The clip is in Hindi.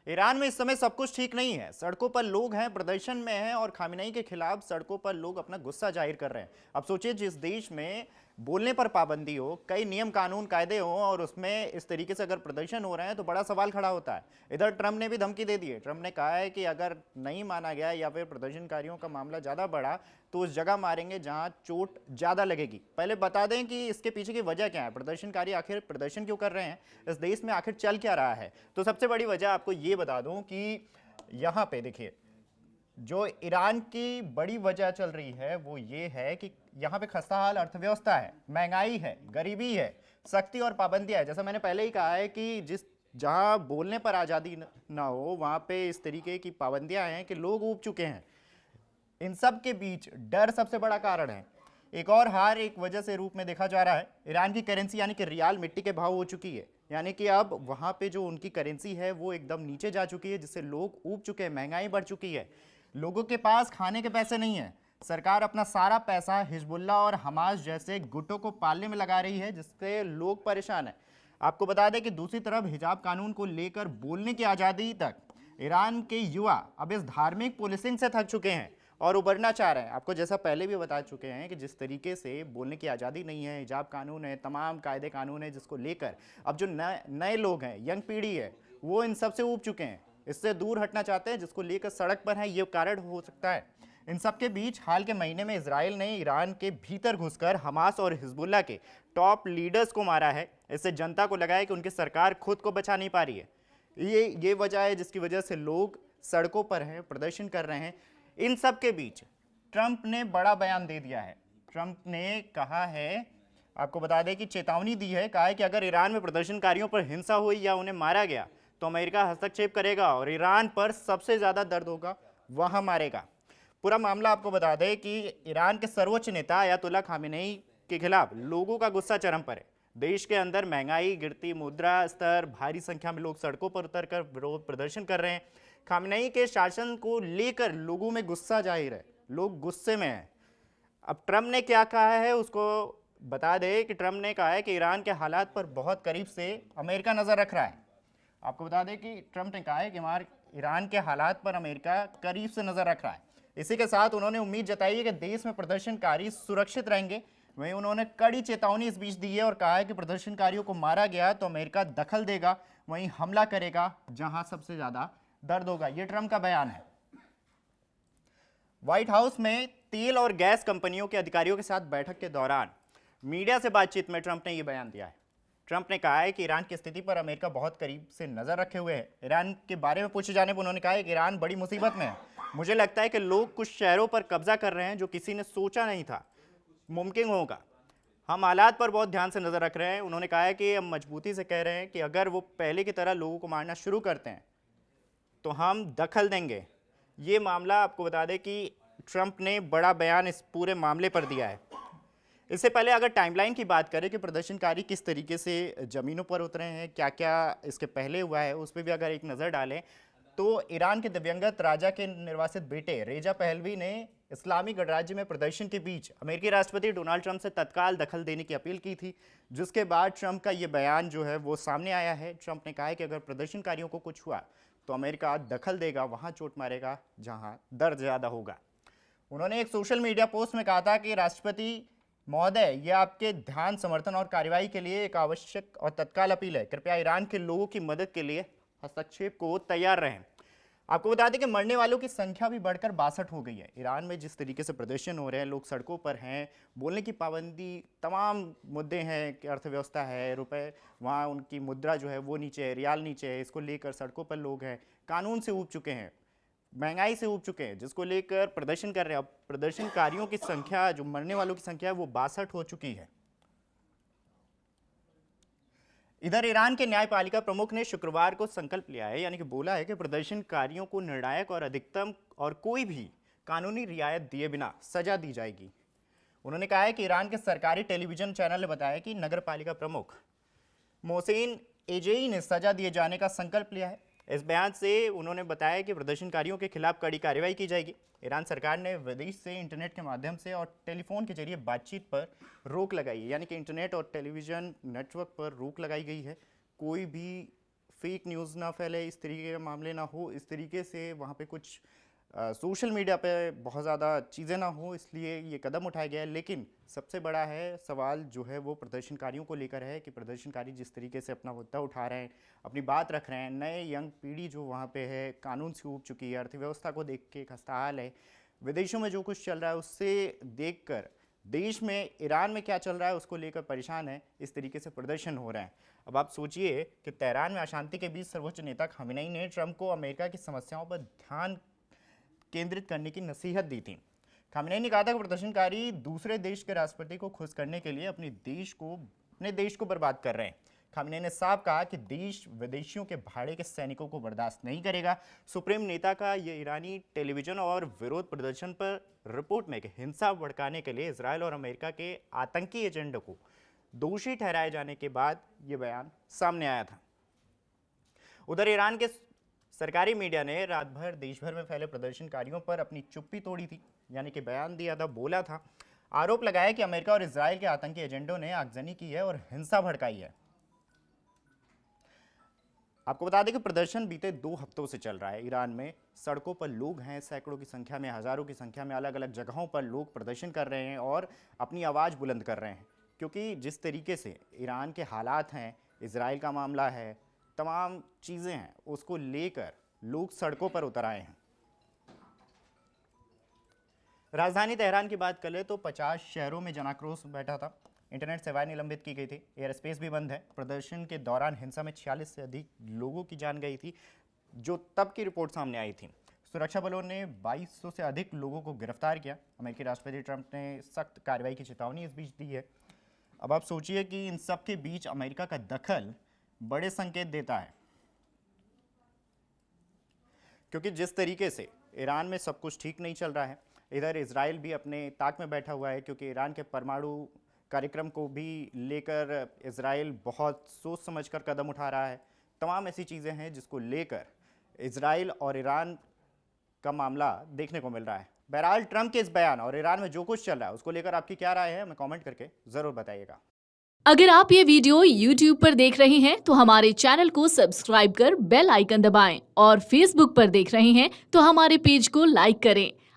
ईरान में इस समय सब कुछ ठीक नहीं है। सड़कों पर लोग हैं, प्रदर्शन में हैं और खामेनेई के खिलाफ सड़कों पर लोग अपना गुस्सा जाहिर कर रहे हैं। अब सोचिए, जिस देश में बोलने पर पाबंदी हो, कई नियम कानून कायदे हो और उसमें इस तरीके से अगर प्रदर्शन हो रहे हैं तो बड़ा सवाल खड़ा होता है। इधर ट्रंप ने भी धमकी दे दी है। ट्रंप ने कहा है कि अगर नहीं माना गया या फिर प्रदर्शनकारियों का मामला ज़्यादा बढ़ा तो उस जगह मारेंगे जहां चोट ज़्यादा लगेगी। पहले बता दें कि इसके पीछे की वजह क्या है, प्रदर्शनकारी आखिर प्रदर्शन क्यों कर रहे हैं, इस देश में आखिर चल क्या रहा है। तो सबसे बड़ी वजह आपको ये बता दूं कि यहाँ पे देखिए, जो ईरान की बड़ी वजह चल रही है वो ये है कि यहाँ पे खस्ताहाल अर्थव्यवस्था है, महंगाई है, गरीबी है, सख्ती और पाबंदियां है। जैसा मैंने पहले ही कहा है कि जिस जहाँ बोलने पर आज़ादी ना हो वहाँ पे इस तरीके की पाबंदियां हैं कि लोग ऊब चुके हैं। इन सब के बीच डर सबसे बड़ा कारण है। एक और हार एक वजह से रूप में देखा जा रहा है। ईरान की करेंसी यानी कि रियाल मिट्टी के भाव हो चुकी है, यानी कि अब वहाँ पे जो उनकी करेंसी है वो एकदम नीचे जा चुकी है, जिससे लोग ऊब चुके हैं, महंगाई बढ़ चुकी है, लोगों के पास खाने के पैसे नहीं है। सरकार अपना सारा पैसा हिजबुल्लाह और हमास जैसे गुटों को पालने में लगा रही है, जिससे लोग परेशान हैं। आपको बता दें कि दूसरी तरफ हिजाब कानून को लेकर बोलने की आज़ादी तक ईरान के युवा अब इस धार्मिक पुलिसिंग से थक चुके हैं और उबरना चाह रहे हैं। आपको जैसा पहले भी बता चुके हैं कि जिस तरीके से बोलने की आज़ादी नहीं है, हिजाब कानून है, तमाम कायदे कानून है, जिसको लेकर अब जो नए लोग हैं, यंग पीढ़ी है, वो इन सब से ऊब चुके हैं, इससे दूर हटना चाहते हैं, जिसको लेकर सड़क पर है, ये कारण हो सकता है। इन सब के बीच हाल के महीने में इजराइल ने ईरान के भीतर घुसकर हमास और हिजबुल्लाह के टॉप लीडर्स को मारा है। इससे जनता को लगा है कि उनकी सरकार खुद को बचा नहीं पा रही है। ये वजह है जिसकी वजह से लोग सड़कों पर हैं, प्रदर्शन कर रहे हैं। इन सब के बीच ट्रंप ने बड़ा बयान दे दिया है। ट्रंप ने कहा है, आपको बता दें कि चेतावनी दी है, कहा है कि अगर ईरान में प्रदर्शनकारियों पर हिंसा हुई या उन्हें मारा गया तो अमेरिका हस्तक्षेप करेगा और ईरान पर सबसे ज़्यादा दर्द होगा वह मारेगा। पूरा मामला आपको बता दें कि ईरान के सर्वोच्च नेता अयातुल्ला खामेनेई के खिलाफ लोगों का गुस्सा चरम पर है। देश के अंदर महंगाई, गिरती मुद्रा स्तर, भारी संख्या में लोग सड़कों पर उतरकर विरोध प्रदर्शन कर रहे हैं। खामेनेई के शासन को लेकर लोगों में गुस्सा जाहिर है, लोग गुस्से में हैं। अब ट्रंप ने क्या कहा है उसको बता दें कि ट्रंप ने कहा है कि ईरान के हालात पर बहुत करीब से अमेरिका नज़र रख रहा है। आपको बता दें कि ट्रंप ने कहा है कि हमारे ईरान के हालात पर अमेरिका करीब से नज़र रख रहा है। इसी के साथ उन्होंने उम्मीद जताई है कि देश में प्रदर्शनकारी सुरक्षित रहेंगे। वहीं उन्होंने कड़ी चेतावनी इस बीच दी है और कहा है कि प्रदर्शनकारियों को मारा गया तो अमेरिका दखल देगा, वहीं हमला करेगा जहां सबसे ज़्यादा दर्द होगा। ये ट्रंप का बयान है। व्हाइट हाउस में तेल और गैस कंपनियों के अधिकारियों के साथ बैठक के दौरान मीडिया से बातचीत में ट्रंप ने यह बयान दिया है। ट्रंप ने कहा है कि ईरान की स्थिति पर अमेरिका बहुत करीब से नजर रखे हुए है। ईरान के बारे में पूछे जाने पर उन्होंने कहा है कि ईरान बड़ी मुसीबत में है। मुझे लगता है कि लोग कुछ शहरों पर कब्जा कर रहे हैं जो किसी ने सोचा नहीं था मुमकिन होगा। हम हालात पर बहुत ध्यान से नजर रख रहे हैं। उन्होंने कहा है कि हम मजबूती से कह रहे हैं कि अगर वो पहले की तरह लोगों को मारना शुरू करते हैं तो हम दखल देंगे। ये मामला आपको बता दें कि ट्रंप ने बड़ा बयान इस पूरे मामले पर दिया है। इससे पहले अगर टाइमलाइन की बात करें कि प्रदर्शनकारी किस तरीके से ज़मीनों पर उतरे हैं, क्या क्या इसके पहले हुआ है, उस पर भी अगर एक नज़र डालें तो ईरान के दिवंगत राजा के निर्वासित बेटे रेजा पहलवी ने इस्लामी गणराज्य में प्रदर्शन के बीच अमेरिकी राष्ट्रपति डोनाल्ड ट्रंप से तत्काल दखल देने की अपील की थी, जिसके बाद ट्रंप का ये बयान जो है वो सामने आया है। ट्रंप ने कहा है कि अगर प्रदर्शनकारियों को कुछ हुआ तो अमेरिका दखल देगा, वहाँ चोट मारेगा जहाँ दर्द ज़्यादा होगा। उन्होंने एक सोशल मीडिया पोस्ट में कहा था कि राष्ट्रपति महोदय, ये आपके ध्यान, समर्थन और कार्रवाई के लिए एक आवश्यक और तत्काल अपील है। कृपया ईरान के लोगों की मदद के लिए हस्तक्षेप को तैयार रहें। आपको बता दें कि मरने वालों की संख्या भी बढ़कर 62 हो गई है। ईरान में जिस तरीके से प्रदर्शन हो रहे हैं, लोग सड़कों पर हैं, बोलने की पाबंदी, तमाम मुद्दे हैं कि अर्थव्यवस्था है, रुपए, वहाँ उनकी मुद्रा जो है वो नीचे है, रियाल नीचे है, इसको लेकर सड़कों पर लोग हैं, कानून से ऊब चुके हैं, महंगाई से ऊब चुके हैं, जिसको लेकर प्रदर्शन कर रहे हैं। अब प्रदर्शनकारियों की संख्या, जो मरने वालों की संख्या है वो 62 हो चुकी है। इधर ईरान के न्यायपालिका प्रमुख ने शुक्रवार को संकल्प लिया है, यानी कि बोला है कि प्रदर्शनकारियों को निर्णायक और अधिकतम और कोई भी कानूनी रियायत दिए बिना सजा दी जाएगी। उन्होंने कहा है कि ईरान के सरकारी टेलीविजन चैनल ने बताया कि नगरपालिका प्रमुख मोहसिन एजेई ने सजा दिए जाने का संकल्प लिया है। इस बयान से उन्होंने बताया कि प्रदर्शनकारियों के खिलाफ कड़ी कार्रवाई की जाएगी। ईरान सरकार ने विदेश से इंटरनेट के माध्यम से और टेलीफोन के जरिए बातचीत पर रोक लगाई है, यानी कि इंटरनेट और टेलीविज़न नेटवर्क पर रोक लगाई गई है। कोई भी फेक न्यूज़ ना फैले, इस तरीके के मामले ना हो, इस तरीके से वहाँ पे कुछ सोशल मीडिया पे बहुत ज़्यादा चीज़ें ना हो, इसलिए ये कदम उठाया गया है। लेकिन सबसे बड़ा है सवाल जो है वो प्रदर्शनकारियों को लेकर है कि प्रदर्शनकारी जिस तरीके से अपना मुद्दा उठा रहे हैं, अपनी बात रख रहे हैं, नए यंग पीढ़ी जो वहाँ पे है कानून से ऊब चुकी है, अर्थव्यवस्था को देख के खस्ताहाल है, विदेशों में जो कुछ चल रहा है उससे देखकर देश में ईरान में क्या चल रहा है उसको लेकर परेशान है, इस तरीके से प्रदर्शन हो रहे हैं। अब आप सोचिए कि तेहरान में अशांति के बीच सर्वोच्च नेता खामेनेई ने ट्रंप को अमेरिका की समस्याओं पर ध्यान केंद्रित करने की नसीहत दी थी। खामेनेई ने कहा था कि प्रदर्शनकारी दूसरे देश के राष्ट्रपति को खुश करने के लिए अपने देश को बर्बाद कर रहे हैं। खामेनेई ने साफ कहा कि देश विदेशियों के भाड़े के सैनिकों को बर्दाश्त नहीं करेगा। सुप्रीम नेता का ये ईरानी टेलीविजन और विरोध प्रदर्शन पर रिपोर्ट में कि हिंसा भड़काने के लिए इजरायल और अमेरिका के आतंकी एजेंडे को दोषी ठहराए जाने के बाद ये बयान सामने आया था। उधर ईरान के सरकारी मीडिया ने रात भर देश भर में फैले प्रदर्शनकारियों पर अपनी चुप्पी तोड़ी थी, यानी कि बयान दिया था, बोला था, आरोप लगाया कि अमेरिका और इजरायल के आतंकी एजेंडों ने आगजनी की है और हिंसा भड़काई है। आपको बता दें कि प्रदर्शन बीते 2 हफ्तों से चल रहा है। ईरान में सड़कों पर लोग हैं, सैकड़ों की संख्या में, हजारों की संख्या में अलग अलग जगहों पर लोग प्रदर्शन कर रहे हैं और अपनी आवाज़ बुलंद कर रहे हैं, क्योंकि जिस तरीके से ईरान के हालात हैं, इजराइल का मामला है, तमाम चीज़ें हैं, उसको लेकर लोग सड़कों पर उतर आए हैं। राजधानी तेहरान की बात करें तो 50 शहरों में जनाक्रोश बैठा था। इंटरनेट सेवाएं निलंबित की गई थी, एयर स्पेस भी बंद है। प्रदर्शन के दौरान हिंसा में 46 से अधिक लोगों की जान गई थी, जो तब की रिपोर्ट सामने आई थी। सुरक्षा बलों ने 2200 से अधिक लोगों को गिरफ्तार किया। अमेरिकी राष्ट्रपति ट्रंप ने सख्त कार्रवाई की चेतावनी इस बीच दी है। अब आप सोचिए कि इन सब के बीच अमेरिका का दखल बड़े संकेत देता है, क्योंकि जिस तरीके से ईरान में सब कुछ ठीक नहीं चल रहा है, इधर इजराइल भी अपने ताक में बैठा हुआ है, क्योंकि ईरान के परमाणु कार्यक्रम को भी लेकर इजराइल बहुत सोच समझकर कदम उठा रहा है। तमाम ऐसी चीज़ें हैं जिसको लेकर इजराइल और ईरान का मामला देखने को मिल रहा है। बहरहाल ट्रंप के इस बयान और ईरान में जो कुछ चल रहा है उसको लेकर आपकी क्या राय है, हमें कमेंट करके ज़रूर बताइएगा। अगर आप ये वीडियो YouTube पर देख रहे हैं तो हमारे चैनल को सब्सक्राइब कर बेल आइकन दबाएं और Facebook पर देख रहे हैं तो हमारे पेज को लाइक करें।